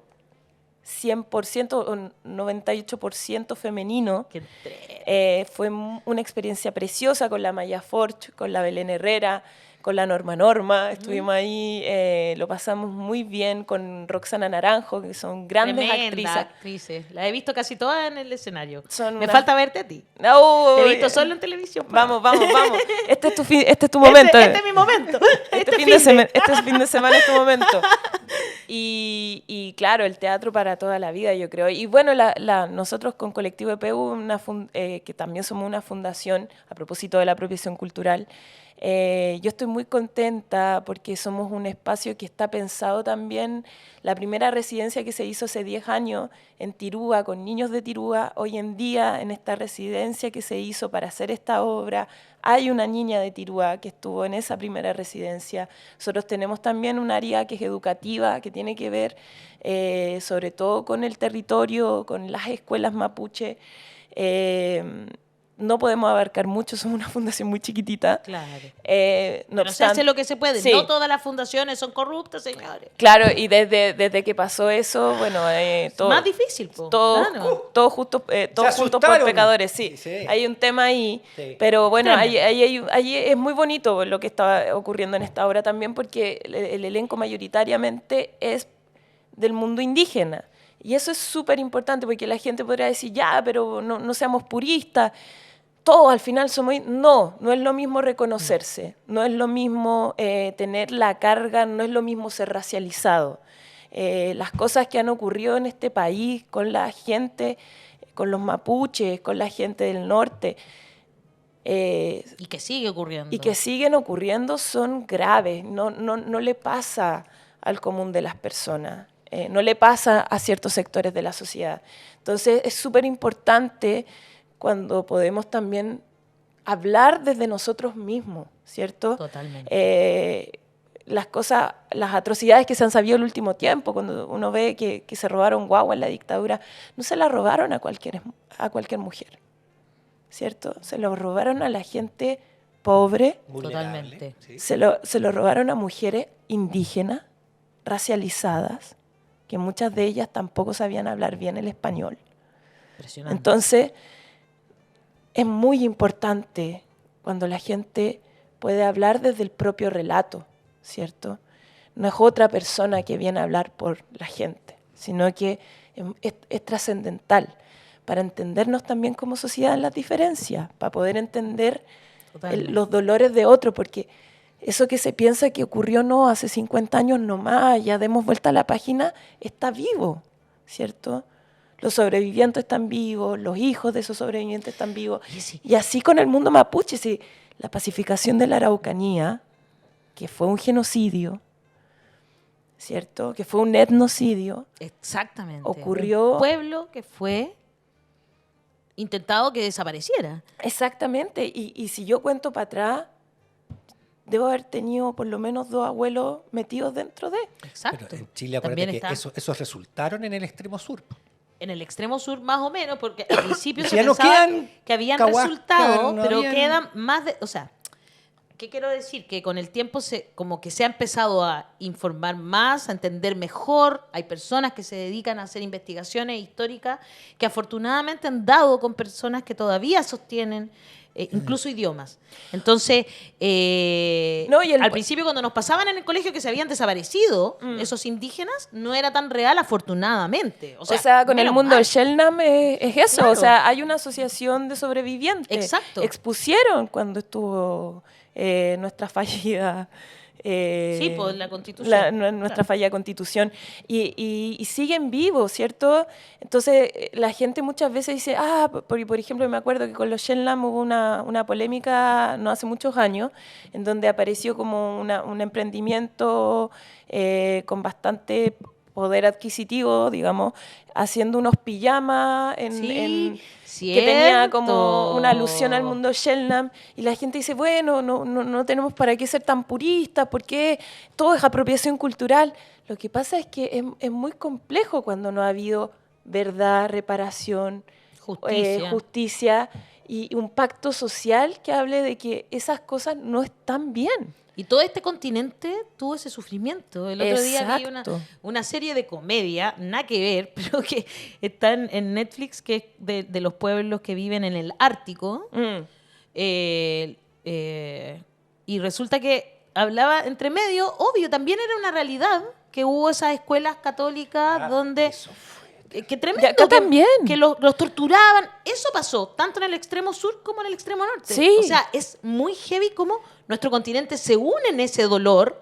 100% o 98% femenino. Qué entre- Fue una experiencia preciosa con la Maya Forch, con la Belén Herrera, con la Norma. Estuvimos ahí, lo pasamos muy bien con Roxana Naranjo, que son grandes Tremenda actrices. La he visto casi todas en el escenario. Son Me unas- falta verte a ti. No, Te he visto solo en televisión. Vamos, vamos, vamos. Este es tu momento. Este es mi momento. Este fin de semana es tu momento. Y claro, el teatro para toda la vida, yo creo. Y bueno, nosotros con Colectivo EPU, que también somos una fundación, a propósito de la apropiación cultural, yo estoy muy contenta porque somos un espacio que está pensado también, la primera residencia que se hizo hace 10 años en Tirúa, con niños de Tirúa, hoy en día en esta residencia que se hizo para hacer esta obra, hay una niña de Tirúa que estuvo en esa primera residencia. Nosotros tenemos también un área que es educativa, que tiene que ver sobre todo con el territorio, con las escuelas mapuche, no podemos abarcar mucho, somos una fundación muy chiquitita. Claro. No Pero se hace obstante- lo que se puede. Sí. No todas las fundaciones son corruptas, señores. Claro, y desde que pasó eso, bueno, todo, Más difícil, po. todo, Claro. todo justo, todos juntos por asustaron. pecadores, sí. Sí. Hay un tema ahí, Sí. pero bueno, Tremendo. ahí es muy bonito lo que está ocurriendo en esta obra también, porque el elenco mayoritariamente es del mundo indígena. Y eso es súper importante, porque la gente podría decir, ya, pero no seamos puristas. Todos al final somos... No es lo mismo reconocerse, no es lo mismo tener la carga, no es lo mismo ser racializado. Las cosas que han ocurrido en este país con la gente, con los mapuches, con la gente del norte, Y que sigue ocurriendo. y que siguen ocurriendo son graves, no le pasa al común de las personas, no le pasa a ciertos sectores de la sociedad. Entonces es súper importante cuando podemos también hablar desde nosotros mismos, ¿cierto? Totalmente. Las cosas, las atrocidades que se han sabido el último tiempo, cuando uno ve que se robaron guagua en la dictadura, no se la robaron a cualquier mujer, ¿cierto? Se lo robaron a la gente pobre, Vulnerable, Totalmente. sí. se lo robaron a mujeres indígenas, racializadas, que muchas de ellas tampoco sabían hablar bien el español. Impresionante. Entonces, es muy importante cuando la gente puede hablar desde el propio relato, ¿cierto? No es otra persona que viene a hablar por la gente, sino que es trascendental para entendernos también como sociedad en las diferencias, para poder entender Totalmente. los dolores de otro, porque eso que se piensa que ocurrió no hace 50 años nomás, ya demos vuelta a la página, está vivo, ¿cierto? Los sobrevivientes están vivos, los hijos de esos sobrevivientes están vivos. Oye, sí. Y así con el mundo mapuche, sí, la pacificación de la Araucanía, que fue un genocidio, ¿cierto? Que fue un etnocidio, Exactamente. ocurrió- Un pueblo que fue intentado que desapareciera. exactamente. Y si yo cuento para atrás, debo haber tenido por lo menos 2 abuelos metidos dentro de... Exacto. Pero en Chile, También acuérdate que está esos resultaron en el extremo sur. en el extremo sur más o menos, porque al principio se Ya no pensaba quedan que habían Cahuasca, resultados, no pero habían- quedan más de... O sea, ¿qué quiero decir? Que con el tiempo como que se ha empezado a informar más, a entender mejor. Hay personas que se dedican a hacer investigaciones históricas que afortunadamente han dado con personas que todavía sostienen incluso idiomas. Entonces, No, y el- al principio cuando nos pasaban en el colegio que se habían desaparecido esos indígenas, no era tan real afortunadamente. O O sea, con el menos mundo mal. del Shelnam es eso. Claro. O sea, hay una asociación de sobrevivientes. Exacto. Expusieron cuando estuvo nuestra fallida... Sí, pues, la Constitución. Nuestra Claro. fallida Constitución. Y siguen vivos, ¿cierto? Entonces, la gente muchas veces dice, por ejemplo, me acuerdo que con los Shellam hubo una polémica no hace muchos años, en donde apareció como un emprendimiento con bastante poder adquisitivo, digamos, haciendo unos pijamas Sí, que tenía como cierto. una alusión al mundo Shellam, y la gente dice, bueno, no tenemos para qué ser tan puristas, porque todo es apropiación cultural. Lo que pasa es que es muy complejo cuando no ha habido verdad, reparación, justicia y un pacto social que hable de que esas cosas no están bien. Y todo este continente tuvo ese sufrimiento. El otro día vi Exacto. una serie de comedia, nada que ver, pero que está en Netflix, que es de los pueblos que viven en el Ártico. Y resulta que hablaba entre medio, obvio, también era una realidad que hubo esas escuelas católicas donde... Eso fue. Que tremendo. Y acá también. Que los torturaban. Eso pasó tanto en el extremo sur como en el extremo norte. Sí. O sea, es muy heavy cómo nuestro continente se une en ese dolor.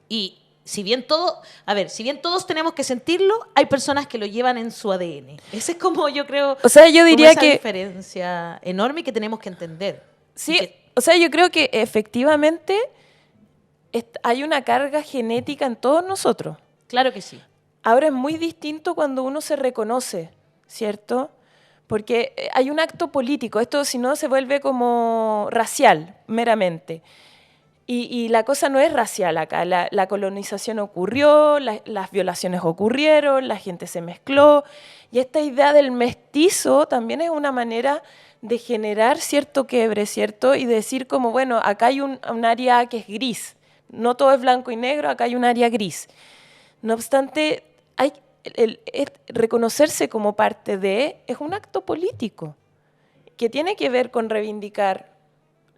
Y si bien todos tenemos que sentirlo, hay personas que lo llevan en su ADN. Ese es como yo creo. O sea, yo como diría esa que... diferencia enorme que tenemos que entender. Sí, Y que- o sea, yo creo que efectivamente hay una carga genética en todos nosotros. claro que sí. Ahora es muy distinto cuando uno se reconoce, ¿cierto? Porque hay un acto político, esto si no se vuelve como racial, meramente. Y la cosa no es racial acá, la colonización ocurrió, las violaciones ocurrieron, la gente se mezcló, y esta idea del mestizo también es una manera de generar cierto quiebre, ¿cierto? Y decir como, bueno, acá hay un área que es gris. No todo es blanco y negro, acá hay un área gris. No obstante, hay reconocerse como parte de es un acto político que tiene que ver con reivindicar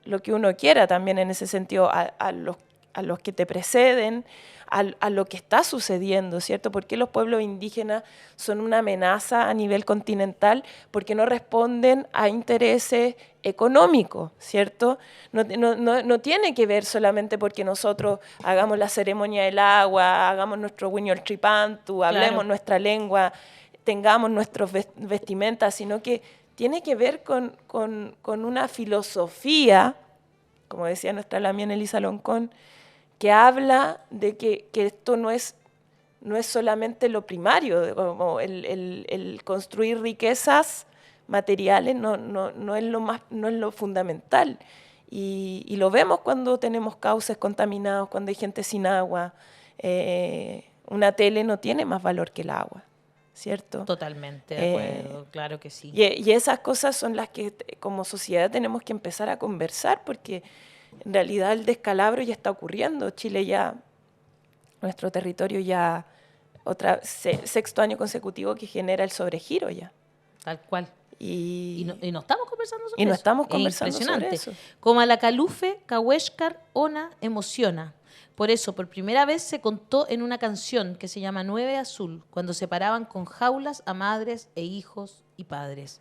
lo que uno quiera también en ese sentido a los que te preceden, a lo que está sucediendo, ¿cierto? ¿Por qué los pueblos indígenas son una amenaza a nivel continental? Porque no responden a intereses económicos, ¿cierto? No tiene que ver solamente porque nosotros hagamos la ceremonia del agua, hagamos nuestro Wiñol Tripantu, hablemos nuestra lengua, tengamos nuestras vestimentas, sino que tiene que ver con una filosofía, como decía nuestra Lamien Elisa Loncón, que habla de que esto no es solamente lo primario, como el construir riquezas materiales no es lo fundamental. Y lo vemos cuando tenemos cauces contaminados, cuando hay gente sin agua. Una tele no tiene más valor que el agua, ¿cierto? Totalmente de acuerdo, claro que sí. Y esas cosas son las que como sociedad tenemos que empezar a conversar, porque en realidad el descalabro ya está ocurriendo. Chile ya, nuestro territorio ya, sexto año consecutivo que genera el sobregiro ya. Tal cual. Y no estamos conversando sobre eso. Y no estamos conversando impresionante. sobre eso. Como a la calufe, Cahuéscar, Ona, emociona. Por eso, por primera vez se contó en una canción que se llama 9 Azul, cuando separaban con jaulas a madres e hijos y padres.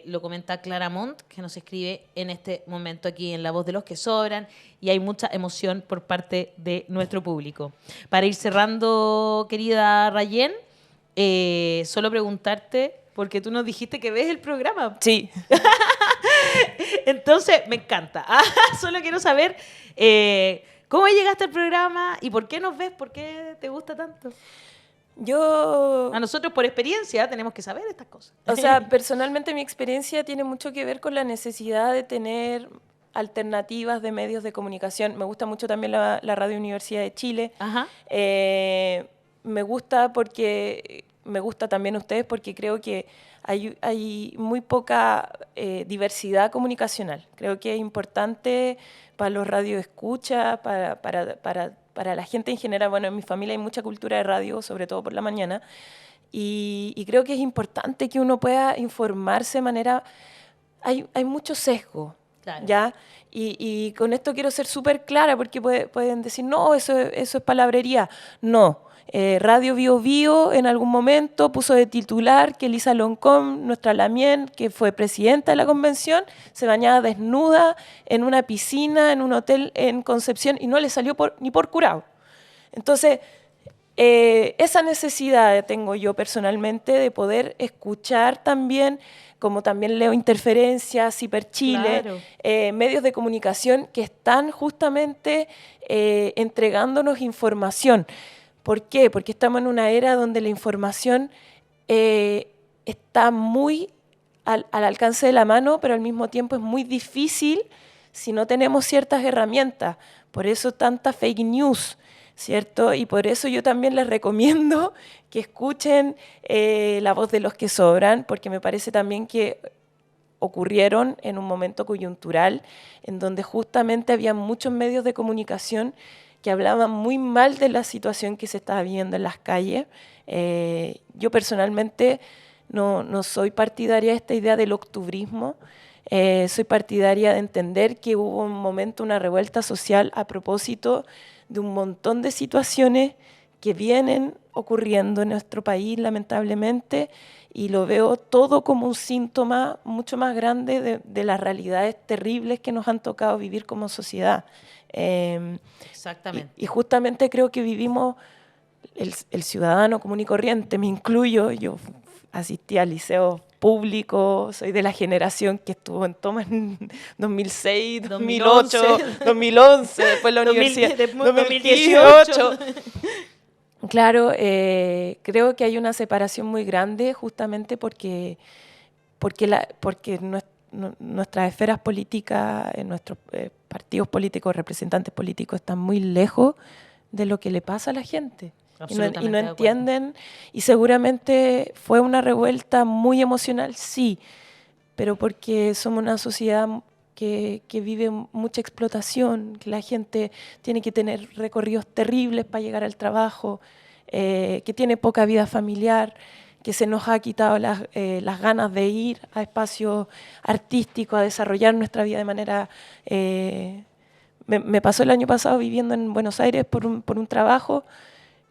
Lo comenta Clara Montt, que nos escribe en este momento aquí en La Voz de los que Sobran, y hay mucha emoción por parte de nuestro público. Para ir cerrando, querida Rayén, solo preguntarte, porque tú nos dijiste que ves el programa. Sí. Entonces, me encanta. Solo quiero saber cómo llegaste al programa y por qué nos ves, por qué te gusta tanto. A nosotros, por experiencia, tenemos que saber estas cosas. O sea, personalmente mi experiencia tiene mucho que ver con la necesidad de tener alternativas de medios de comunicación. Me gusta mucho también la Radio Universidad de Chile. Ajá. Me gusta también ustedes porque creo que hay muy poca diversidad comunicacional. Creo que es importante para los radioescuchas, para la gente en general. Bueno, en mi familia hay mucha cultura de radio, sobre todo por la mañana, y creo que es importante que uno pueda informarse de manera... Hay mucho sesgo, claro. ¿Ya? Y con esto quiero ser súper clara, porque pueden decir, no, eso es palabrería. No. Radio Bio Bio en algún momento puso de titular que Elisa Loncón, nuestra Lamien, que fue presidenta de la convención, se bañaba desnuda en una piscina, en un hotel en Concepción, y no le salió ni por curado. Entonces, esa necesidad tengo yo personalmente de poder escuchar también, como también leo Interferencias, Ciperchile, claro. Medios de comunicación que están justamente entregándonos información. ¿Por qué? Porque estamos en una era donde la información está muy al alcance de la mano, pero al mismo tiempo es muy difícil si no tenemos ciertas herramientas. Por eso tanta fake news, ¿cierto? Y por eso yo también les recomiendo que escuchen La Voz de los que Sobran, porque me parece también que ocurrieron en un momento coyuntural en donde justamente había muchos medios de comunicación que hablaban muy mal de la situación que se estaba viviendo en las calles. Yo personalmente no soy partidaria de esta idea del octubrismo. Soy partidaria de entender que hubo un momento, una revuelta social a propósito de un montón de situaciones que vienen ocurriendo en nuestro país, lamentablemente, y lo veo todo como un síntoma mucho más grande de las realidades terribles que nos han tocado vivir como sociedad. Exactamente. Y justamente creo que vivimos el ciudadano común y corriente, me incluyo, yo asistí al liceo público, soy de la generación que estuvo en toma en 2006, 2008, 2011, después la universidad, 2018. Claro, creo que hay una separación muy grande justamente porque nuestras esferas políticas, nuestros partidos políticos, representantes políticos están muy lejos de lo que le pasa a la gente. Y no entienden, y seguramente fue una revuelta muy emocional, sí, pero porque somos una sociedad que vive mucha explotación, que la gente tiene que tener recorridos terribles para llegar al trabajo, que tiene poca vida familiar, que se nos ha quitado las ganas de ir a espacios artísticos, a desarrollar nuestra vida de manera... Me pasó el año pasado viviendo en Buenos Aires por un trabajo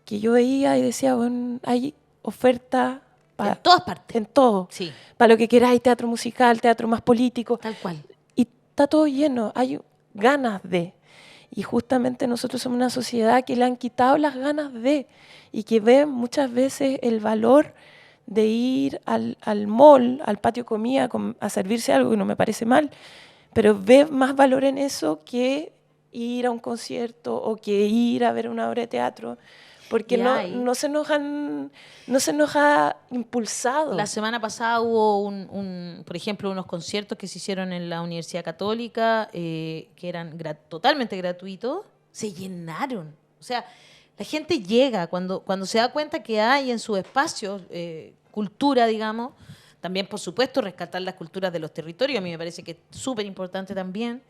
que yo veía y decía, bueno, hay oferta... En todas partes. En todo. Sí. Para lo que queráis, teatro musical, teatro más político. Tal cual. Y está todo lleno, hay ganas de. Y justamente nosotros somos una sociedad que le han quitado las ganas de y que ve muchas veces el valor de ir al mall, al patio comida, a servirse algo, que no me parece mal, pero ve más valor en eso que ir a un concierto o que ir a ver una obra de teatro. Porque no se nos ha impulsado. La semana pasada hubo, por ejemplo, unos conciertos que se hicieron en la Universidad Católica, que eran totalmente gratuitos, se llenaron. O sea, la gente llega cuando se da cuenta que hay en sus espacios cultura, digamos. También, por supuesto, rescatar las culturas de los territorios. A mí me parece que es súper importante también.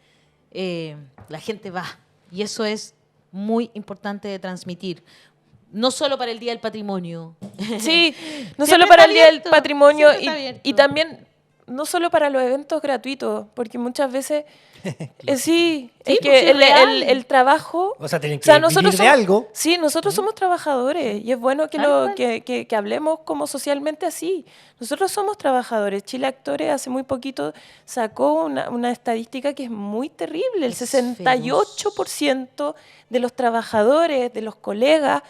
La gente va. Y eso es muy importante de transmitir. No solo para el Día del Patrimonio. Sí, no Siempre solo para está el Día del abierto, Patrimonio siempre está abierto. y también no solo para los eventos gratuitos, porque muchas veces sí, es pues, que sí, es real. el trabajo... O sea, tienen que vivir de algo. Sí, nosotros somos trabajadores y es bueno que hablemos como socialmente así. Nosotros somos trabajadores. Chile Actores hace muy poquito sacó una estadística que es muy terrible. El Es 68% de los trabajadores, de los colegas,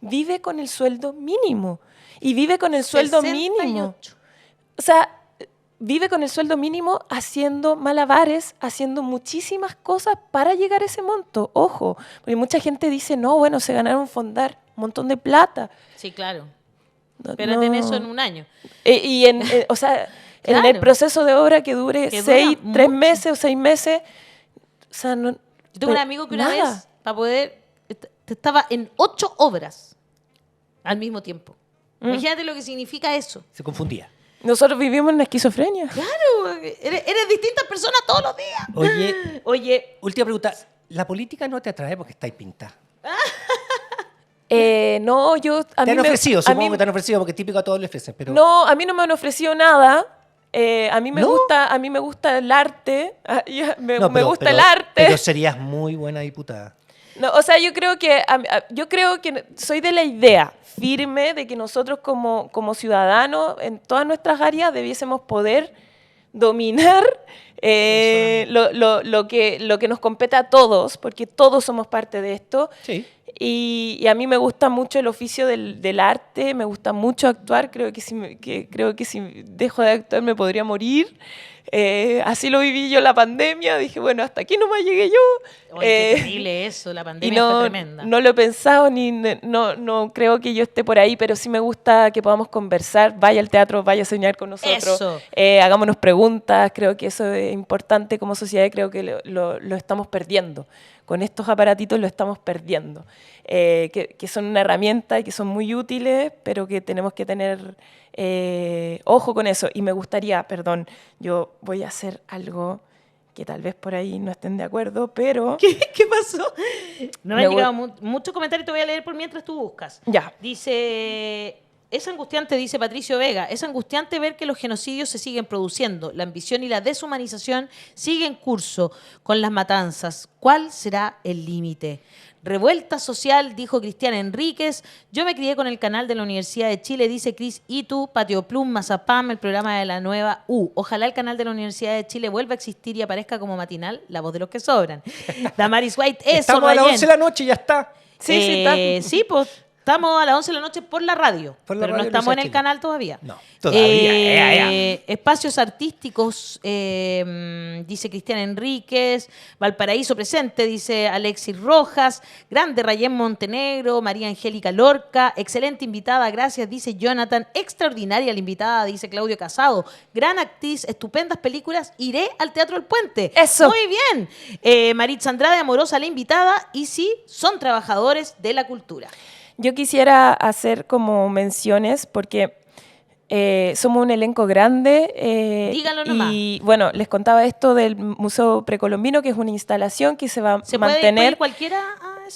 vive con el sueldo mínimo. Y vive con el sueldo mínimo. 68. O sea, vive con el sueldo mínimo haciendo malabares, haciendo muchísimas cosas para llegar a ese monto. Ojo, porque mucha gente dice, no, bueno, se ganaron fondar un montón de plata. Sí, claro. No, Espérate en no. eso en un año. O sea, en Claro. el proceso de obra que dure Que dura 3 mucho. meses o 6 meses, o sea, no... Yo tengo un amigo que una nada. vez, para poder, estaba en 8 obras al mismo tiempo. Imagínate lo que significa eso. Se confundía. Nosotros vivimos en la esquizofrenia. Claro, eres distintas personas todos los días. Oye, Última pregunta. ¿La política no te atrae porque estáis pintada? No, yo... Te han ofrecido, supongo que te han ofrecido, porque es típico a todos les ofrecen. Pero... No, a mí no me han ofrecido nada. A mí me ¿No? gusta el arte. Me No, gusta el arte. Pero serías muy buena diputada. No, o sea, yo creo que soy de la idea firme de que nosotros como ciudadanos en todas nuestras áreas debiésemos poder dominar lo que nos compete a todos, porque todos somos parte de esto. Sí. Y a mí me gusta mucho el oficio del arte, me gusta mucho actuar, creo que si dejo de actuar me podría morir. Así lo viví yo la pandemia, dije, bueno, hasta aquí nomás llegué yo. oye, qué terrible eso, la Y pandemia fue tremenda. no lo he pensado, no creo que yo esté por ahí, pero sí me gusta que podamos conversar, vaya al teatro, vaya a soñar con nosotros, Eso. hagámonos preguntas, creo que eso es importante como sociedad y creo que lo estamos perdiendo. Con estos aparatitos lo estamos perdiendo, que son una herramienta y que son muy útiles, pero que tenemos que tener ojo con eso. Y me gustaría, perdón, yo voy a hacer algo que tal vez por ahí no estén de acuerdo, pero... ¿Qué pasó? No me Me han llegado muchos comentarios, te voy a leer por mientras tú buscas. Ya. Dice, es angustiante, dice Patricio Vega, es angustiante ver que los genocidios se siguen produciendo, la ambición y la deshumanización siguen en curso con las matanzas. ¿Cuál será el límite? Revuelta social, dijo Cristian Enríquez. Yo me crié con el canal de la Universidad de Chile, dice Cris Itu, Patio Plum, Mazapam, el programa de la nueva U. Ojalá el canal de la Universidad de Chile vuelva a existir y aparezca como matinal La Voz de los que Sobran. Damaris White, eso, Estamos a las Rayén. 11 de la noche y ya está. Sí, pues estamos a las 11 de la noche por la radio, Por la pero radio no estamos en el Chile. canal todavía. No, todavía. Espacios artísticos, dice Cristian Enríquez. Valparaíso presente, dice Alexis Rojas. Grande Rayén Montenegro, María Angélica Lorca. Excelente invitada, gracias, dice Jonathan. Extraordinaria la invitada, dice Claudio Casado. Gran actriz, estupendas películas. Iré al Teatro El Puente. Eso. Muy bien. Maritza Andrade, amorosa la invitada. Y sí, son trabajadores de la cultura. Yo quisiera hacer como menciones porque Somos un elenco grande. Díganlo nomás. Y bueno, les contaba esto del Museo Precolombino, que es una instalación que se va a mantener. ¿Puede ir cualquiera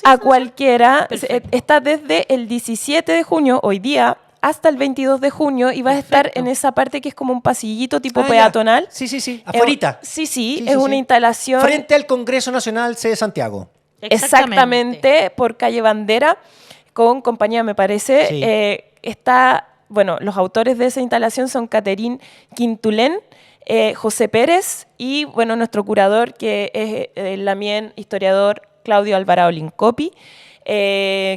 a cualquiera. Perfecto. Está desde el 17 de junio, hoy día, hasta el 22 de junio, y va a estar en esa parte que es como un pasillito tipo peatonal. Ya. Sí, afuerita. Sí, es una instalación. Frente al Congreso Nacional C de Santiago. Exactamente, por calle Bandera, con compañía, me parece. Sí. Bueno, los autores de esa instalación son Caterín Quintulén, José Pérez y, bueno, nuestro curador, que es el Lamien historiador Claudio Alvarado Lincopi.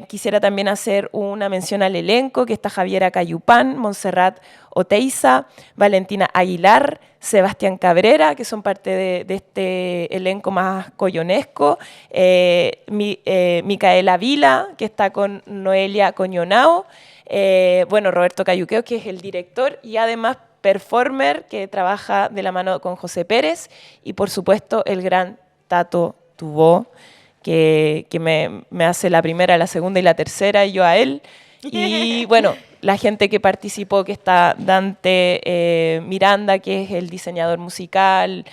Quisiera también hacer una mención al elenco, que está Javiera Cayupán, Montserrat Oteiza, Valentina Aguilar, Sebastián Cabrera, que son parte de este elenco más coyonesco, Micaela Vila, que está con Noelia Coñonao, bueno, Roberto Cayuqueo, que es el director, y además performer, que trabaja de la mano con José Pérez, y por supuesto el gran Tato Tubó, que me hace la primera, la segunda y la tercera, y yo a él. Y bueno, la gente que participó, que está Dante Miranda, que es el diseñador musical,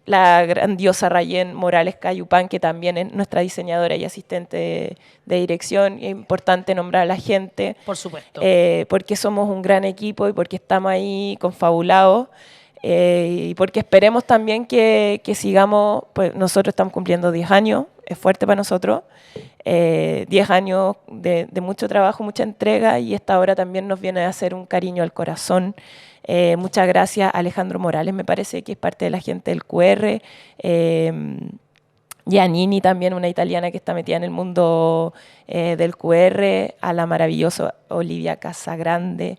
la grandiosa Rayén Morales Cayupán, que también es nuestra diseñadora y asistente de dirección. Es importante nombrar a la gente. Por supuesto. Porque somos un gran equipo y porque estamos ahí confabulados. Y porque esperemos también que sigamos, pues nosotros estamos cumpliendo 10 años, es fuerte para nosotros, 10 años de mucho trabajo, mucha entrega, y esta hora también nos viene a hacer un cariño al corazón. Muchas gracias a Alejandro Morales, me parece que es parte de la gente del QR, Giannini también, una italiana que está metida en el mundo del QR, a la maravillosa Olivia Casagrande,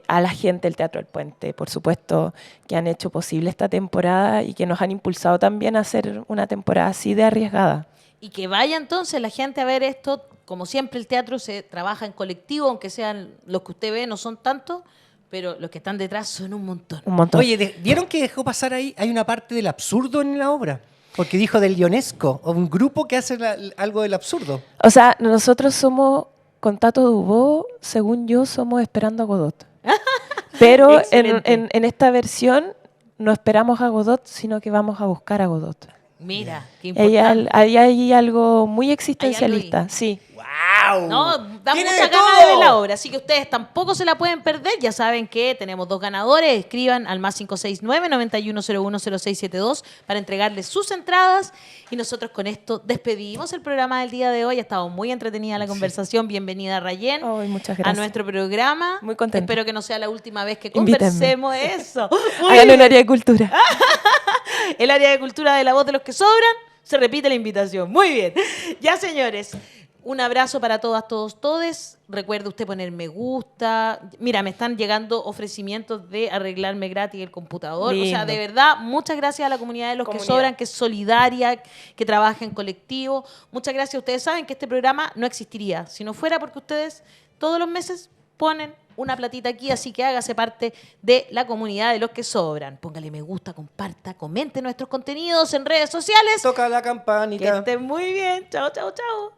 a la gente del Teatro del Puente, por supuesto, que han hecho posible esta temporada y que nos han impulsado también a hacer una temporada así de arriesgada. Y que vaya entonces la gente a ver esto. Como siempre, el teatro se trabaja en colectivo, aunque sean los que usted ve, no son tantos, pero los que están detrás son un montón. Un montón. Oye, ¿vieron que dejó pasar ahí? Hay una parte del absurdo en la obra. Porque dijo del Ionesco, o un grupo que hace algo del absurdo. O sea, nosotros somos, con Tato Dubó, según yo, somos Esperando a Godot. Pero en esta versión no esperamos a Godot, sino que vamos a buscar a Godot. Mira, qué importante. Ahí hay algo muy existencialista, sí. ¡Wow! No, da ¡Tiene mucha de ganas todo! de ver la obra, así que ustedes tampoco se la pueden perder. Ya saben que tenemos 2 ganadores. Escriban al más 569-9101-0672 para entregarles sus entradas. Y nosotros con esto despedimos el programa del día de hoy. Ha estado muy entretenida la conversación. Bienvenida, Rayén, Muchas gracias. a nuestro programa. Muy contenta. Espero que no sea la última vez que Invítenme. conversemos eso. Hagan un área de cultura. El área de cultura de La Voz de los que Sobran. Se repite la invitación. Muy bien. Ya, señores. Un abrazo para todas, todos, todes. Recuerde usted poner me gusta. Mira, me están llegando ofrecimientos de arreglarme gratis el computador. Lindo. O sea, de verdad, muchas gracias a la comunidad de los que sobran, que es solidaria, que trabaja en colectivo. Muchas gracias. Ustedes saben que este programa no existiría si no fuera porque ustedes todos los meses ponen una platita aquí, así que hágase parte de la comunidad de los que sobran. Póngale me gusta, comparta, comente nuestros contenidos en redes sociales. Toca la Que campanita. estén muy bien. Chao, chao, chao.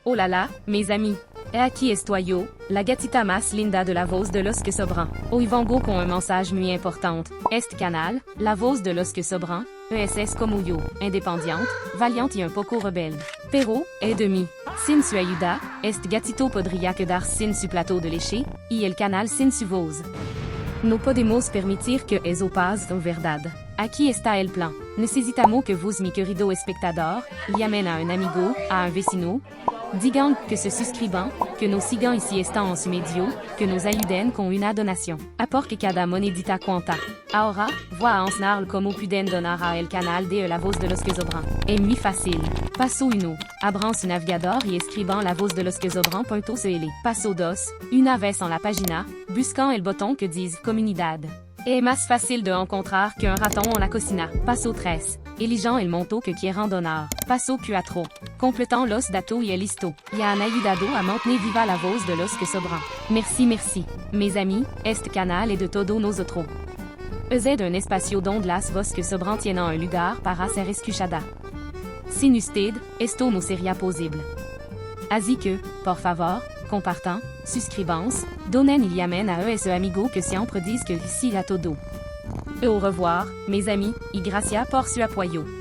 Oh là là, mes amis. Et à qui est-ce yo? La gatita mas linda de la voz de los que sobran. O Ivango com un mensage muy importante. Est canal, la voz de los que sobran. ESS como yo, indépendiente, valiante y un poco rebelde. Pero, est demi. Sin su ayuda, est gatito podría quedar sin su plateau de leche, y el canal sin su voz. No podemos permitir que eso pase en verdad. Aquí está el plan. Necesitamos que vos, mi querido espectador, llamen a un amigo, a un vecino, digan que se suscriban, que nos sigan y si están en su medio, que nos ayuden con una donación. A porque cada monedita cuenta. Ahora, voy a enseñar cómo pueden donar a el canal de La Voz de los que Sobran. Es muy fácil. Paso 1. Abran su navegador y escriban La Voz de los que Sobran.cl. Paso 2. Una vez en la página, buscan el botón que dice Comunidad. Es más fácil de encontrar qu'un raton en la cocina. Paso 3. Elijan el monto que quieran donar. Paso 4. Completant los datos y el listo. Y han ayudado a mantener viva la voz de los que sobran. Merci, merci. Mes amis, este canal est de todos nosotros. Es un espacio donde las voces que sobran tienen un lugar para ser escuchada. Sin usted, esto no sería posible. Así que, por favor, compartant, suscribance, donen il y amène à ese amigo que siempre disent que ici la todo. Au revoir, mes amis, y gracia por su apoyo.